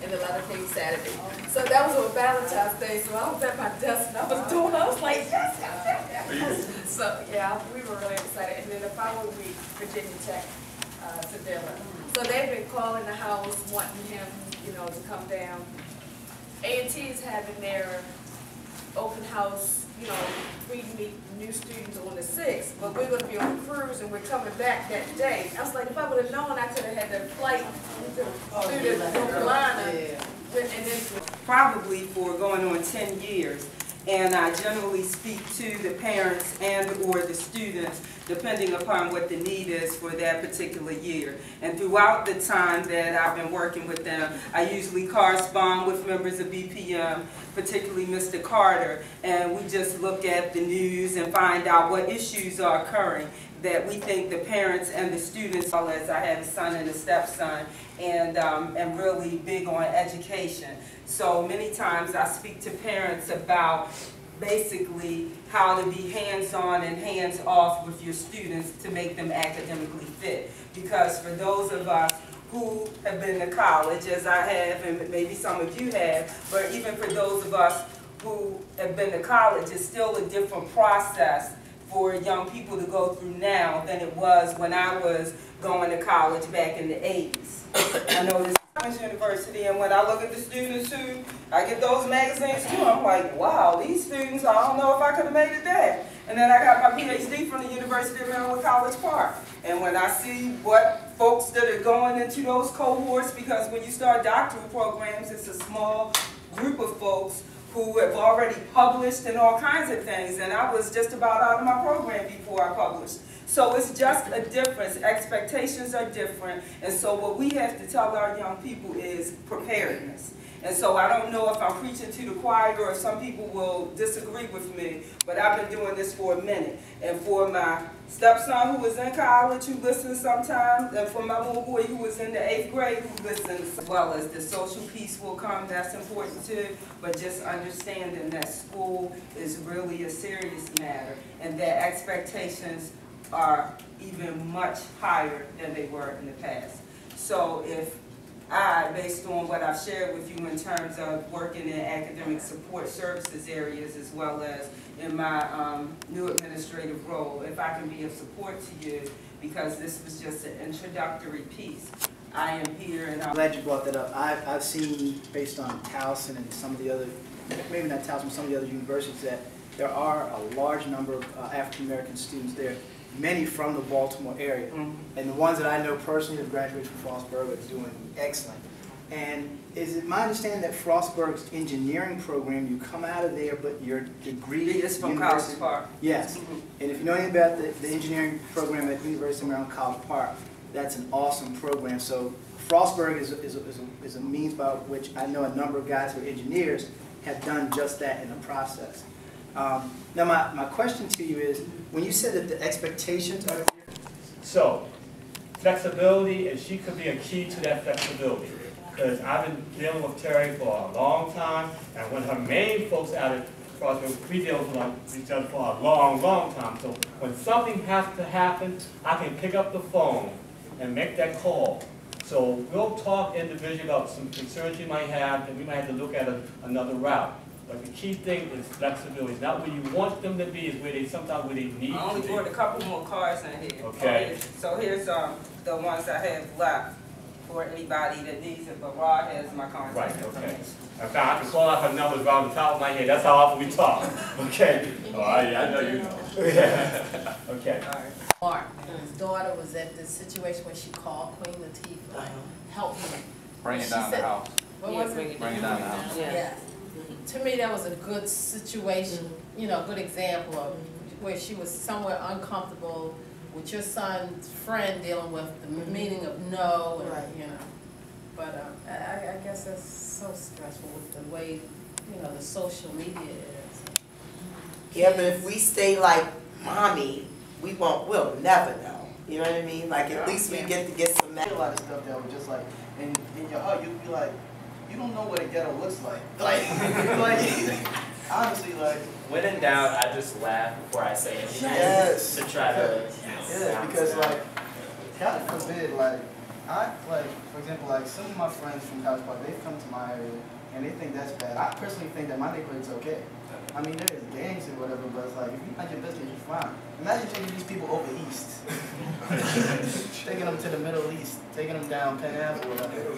and the letter came Saturday. So that was on Valentine's Day, so I was at my desk and I was doing, I was like, yes, yes, yes, yes. So yeah, we were really excited. And then the following week, Virginia Tech to dinner. So they've been calling the house, wanting him, you know, to come down. A&T is having their open house, you know, we meet new students on the 6th, but we're going to be on a cruise and we're coming back that day. I was like, if I would have known, I could have had the flight through the North Carolina. And then probably for going on 10 years. And I generally speak to the parents and or the students depending upon what the need is for that particular year. And throughout the time that I've been working with them, I usually correspond with members of BPM, particularly Mr. Carter, and we just look at the news and find out what issues are occurring that we think the parents and the students, as well as I have a son and a stepson, and really big on education. So many times I speak to parents about basically how to be hands-on and hands-off with your students to make them academically fit. Because for those of us who have been to college, as I have, and maybe some of you have, but even for those of us who have been to college, it's still a different process for young people to go through now than it was when I was going to college back in the 80s. I know this is university, and when I look at the students who, I get those magazines too, I'm like, wow, these students, I don't know if I could have made it there. And then I got my PhD from the University of Maryland, College Park. And when I see what folks that are going into those cohorts, because when you start doctoral programs, it's a small group of folks who have already published and all kinds of things, and I was just about out of my program before I published. So it's just a difference. Expectations are different, and so what we have to tell our young people is preparedness. And so I don't know if I'm preaching to the choir or if some people will disagree with me, but I've been doing this for a minute. And for my stepson who is in college, who listens sometimes, and for my little boy who is in the 8th grade, who listens, as well as the social piece will come, that's important too, but just understanding that school is really a serious matter and that expectations are even much higher than they were in the past. So if based on what I've shared with you in terms of working in academic support services areas as well as in my new administrative role, if I can be of support to you, because this was just an introductory piece. I am here and I'm glad you brought that up. I've seen, based on Towson and some of the other, maybe not Towson, some of the other universities, that there are a large number of African American students there, many from the Baltimore area. Mm-hmm. And the ones that I know personally have graduated from Frostburg are doing excellent. And is it my understanding that Frostburg's engineering program, you come out of there, but your degree is from College Park? Yes. Mm-hmm. And if you know anything about the engineering program at University of Maryland, College Park, that's an awesome program. So Frostburg is a means by which I know a number of guys who are engineers have done just that in the process. Now my question to you is, when you said that the expectations are different. So, flexibility, and she could be a key to that flexibility. Because I've been dealing with Terry for a long time, and when her main folks out at Frostburg, we deal with each other for a long, long time. So when something has to happen, I can pick up the phone and make that call. So we'll talk individually about some concerns you might have, and we might have to look at another route. But the key thing is flexibility. Not where you want them to be, is where they sometimes where they need to be. I only brought a couple more cards in here. Okay. So here's the ones I have left for anybody that needs it, but Rod has my contact Right, okay. information. I can call out her numbers around the top of my head. That's how often we talk. Okay. Oh, yeah, I know you know. Yeah. Okay. All right. Mark, his daughter was at this situation where she called Queen Latifah, help me. Bring it down the house. What was it? Bring it down the house. Yeah. To me, that was a good situation, you know, a good example of where she was somewhere uncomfortable with your son's friend dealing with the meaning of no, and, you know. But I guess that's so stressful with the way, you know, the social media is. Yeah, but if we stay like mommy, we'll never know. You know what I mean? Like, at least we get to get some. A lot of stuff that was just like, in your heart, you'd be like, you don't know what a ghetto looks like. Like honestly, like. When in doubt, I just laugh before I say anything. Yes. To try to. Yeah, because like, God forbid, like, like, for example, like some of my friends from College Park, they've come to my area and they think that's bad. I personally think that my neighborhood's okay. I mean, there's gangs or whatever, but it's like, if you mind your business, you're fine. Imagine taking these people over east. Taking them to the Middle East, taking them down Penn Ave or whatever.